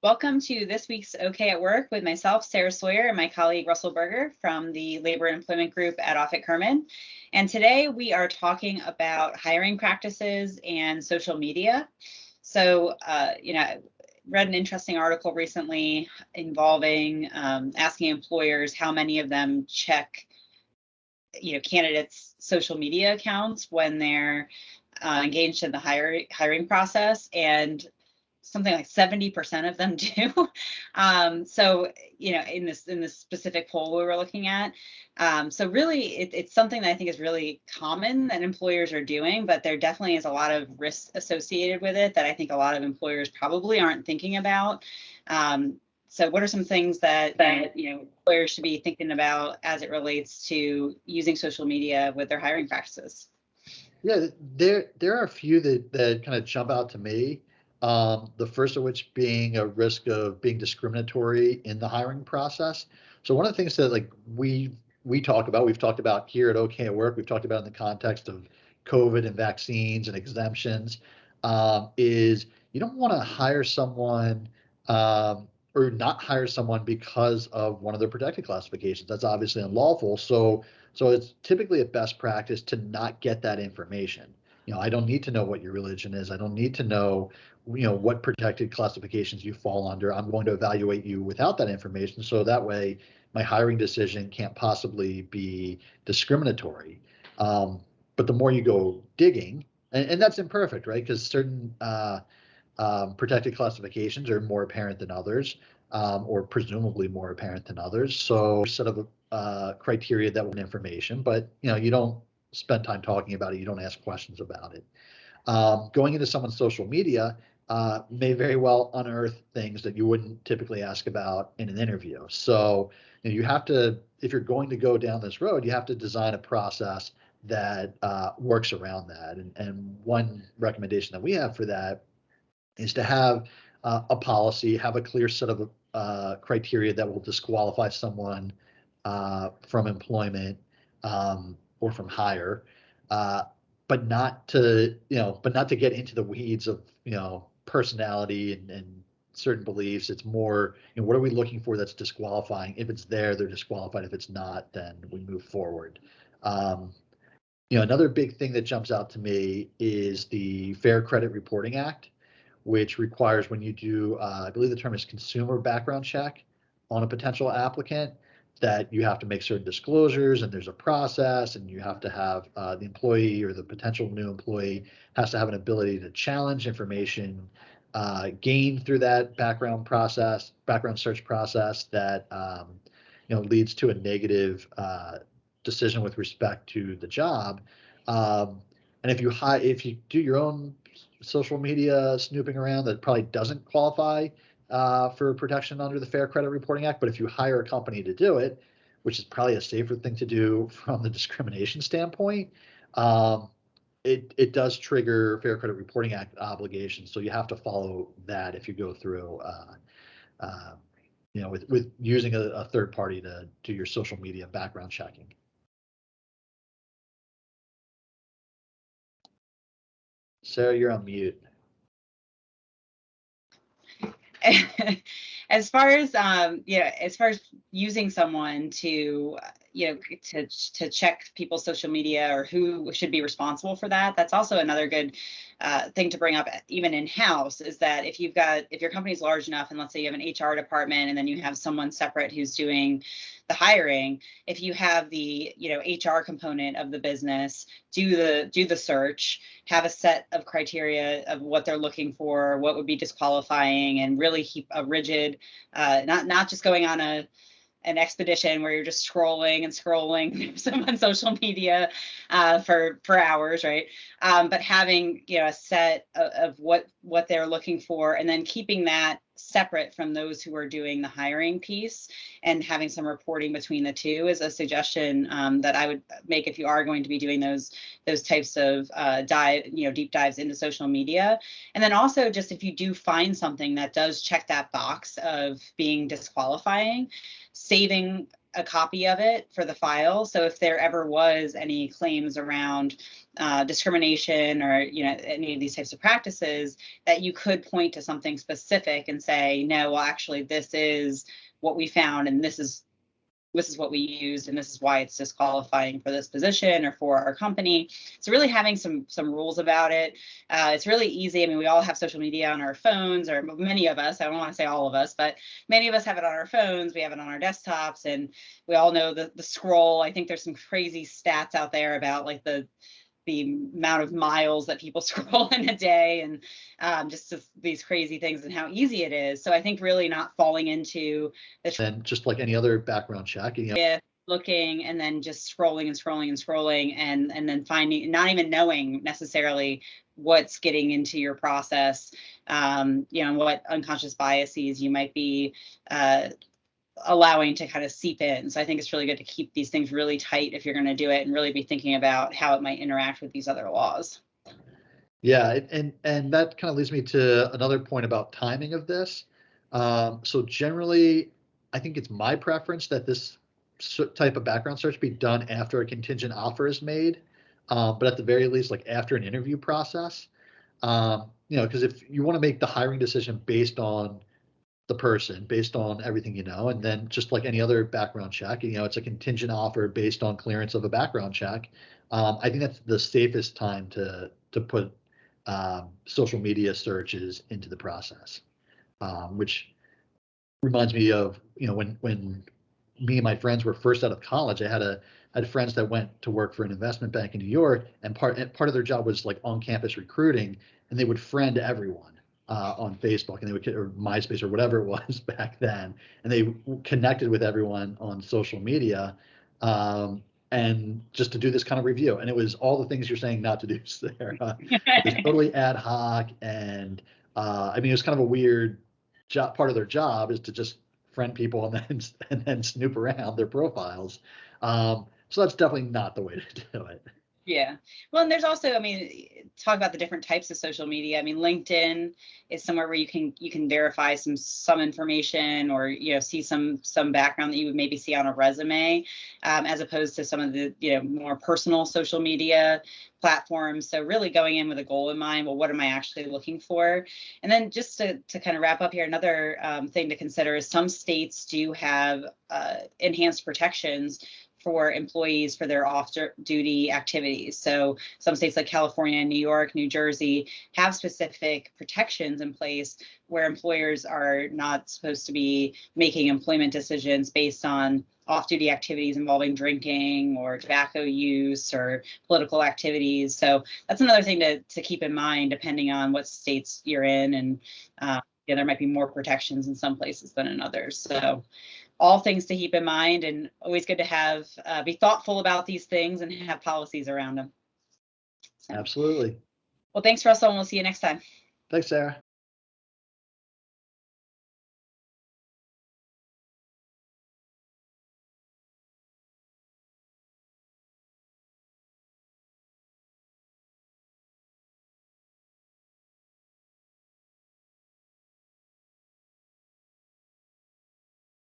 Welcome to this week's OK at Work with myself, Sarah Sawyer, and my colleague Russell Berger from the Labor and Employment Group at Offit Kurman. And today we are talking about hiring practices and social media. So, read an interesting article recently involving asking employers how many of them check, candidates' social media accounts when they're engaged in the hiring process, and something like 70% of them do. So, in this specific poll we were looking at, so really it's something that I think is really common that employers are doing, but there definitely is a lot of risk associated with it that I think a lot of employers probably aren't thinking about. So what are some things that employers should be thinking about as it relates to using social media with their hiring practices? Yeah, there are a few that kind of jump out to me. The first of which being a risk of being discriminatory in the hiring process. So one of the things that we've talked about here at OK at Work, we've talked about in the context of COVID and vaccines and exemptions, is you don't want to hire someone or not hire someone because of one of their protected classifications. That's obviously unlawful. So it's typically a best practice to not get that information. I don't need to know what your religion is. I don't need to know, what protected classifications you fall under. I'm going to evaluate you without that information. So that way my hiring decision can't possibly be discriminatory. But the more you go digging, and that's imperfect, right? Because certain protected classifications are more apparent than others, or presumably more apparent than others. So set of criteria that want information, but you don't spend time talking about it. You don't ask questions about it. Going into someone's social media may very well unearth things that you wouldn't typically ask about in an interview. So you have to, if you're going to go down this road, you have to design a process that works around that. And one recommendation that we have for that is to have a policy, have a clear set of criteria that will disqualify someone from employment or from hire, uh, but not to get into the weeds of personality and certain beliefs. It's more, what are we looking for that's disqualifying? If it's there, they're disqualified. If it's not, then we move forward. Um, Another big thing that jumps out to me is the Fair Credit Reporting Act, which requires when you do, I believe the term is consumer background check on a potential applicant, that you have to make certain disclosures and there's a process, and you have to have the employee or the potential new employee has to have an ability to challenge information gained through that background search process that leads to a negative decision with respect to the job. And if you do your own social media snooping around, that probably doesn't qualify for protection under the Fair Credit Reporting Act. But if you hire a company to do it, which is probably a safer thing to do from the discrimination standpoint, it does trigger Fair Credit Reporting Act obligations. So you have to follow that if you go through, with using a third party to do your social media background checking. Sarah, you're on mute. As far as as far as using someone to to check people's social media or who should be responsible for that, that's also another good thing to bring up even in-house, is that if your company's large enough, and let's say you have an HR department and then you have someone separate who's doing the hiring, if you have the HR component of the business do the search, have a set of criteria of what they're looking for, what would be disqualifying, and really keep a rigid, not just going on an expedition where you're just scrolling and scrolling someone's social media for hours, right? But having a set of what they're looking for, and then keeping that separate from those who are doing the hiring piece, and having some reporting between the two is a suggestion that I would make if you are going to be doing those types of deep dives into social media. And then also, just if you do find something that does check that box of being disqualifying, saving a copy of it for the file. So if there ever was any claims around discrimination or, any of these types of practices, that you could point to something specific and say, no, well, actually, this is what we found, and this is what we used, and this is why it's disqualifying for this position or for our company. So really having some rules about it. It's really easy. I mean, we all have social media on our phones, or many of us. I don't want to say all of us, but many of us have it on our phones. We have it on our desktops, and we all know the scroll. I think there's some crazy stats out there about like the amount of miles that people scroll in a day, and just these crazy things and how easy it is. So I think really not falling into And just like any other background check, looking and then just scrolling and scrolling and scrolling, and then finding, not even knowing necessarily what's getting into your process, and what unconscious biases you might be allowing to kind of seep in. So I think it's really good to keep these things really tight if you're going to do it, and really be thinking about how it might interact with these other laws. Yeah, and that kind of leads me to another point about timing of this. So generally, I think it's my preference that this type of background search be done after a contingent offer is made, but at the very least, like after an interview process. Because if you want to make the hiring decision based on the person, based on everything and then just like any other background check, it's a contingent offer based on clearance of a background check. I think that's the safest time to put social media searches into the process, which reminds me of when me and my friends were first out of college. I had friends that went to work for an investment bank in New York, and part of their job was like on campus recruiting, and they would friend everyone on Facebook, and they would, or MySpace or whatever it was back then, and they connected with everyone on social media. And just to do this kind of review, and it was all the things you're saying not to do, Sarah. It was totally ad hoc, and I mean, it was kind of a weird job. Part of their job is to just friend people and then snoop around their profiles. So that's definitely not the way to do it. Yeah. Well, and there's also, I mean, talk about the different types of social media. I mean, LinkedIn is somewhere where you can verify some information, or see some background that you would maybe see on a resume, as opposed to some of the more personal social media platforms. So really going in with a goal in mind. Well, what am I actually looking for? And then just to kind of wrap up here, another thing to consider is some states do have enhanced protections for employees for their off-duty activities. So some states like California, New York, New Jersey have specific protections in place where employers are not supposed to be making employment decisions based on off-duty activities involving drinking or tobacco use or political activities. So that's another thing to keep in mind, depending on what states you're in. And there might be more protections in some places than in others. So all things to keep in mind, and always good to have be thoughtful about these things and have policies around them. So, Absolutely. well, thanks, Russell, and we'll see you next time. Thanks, Sarah.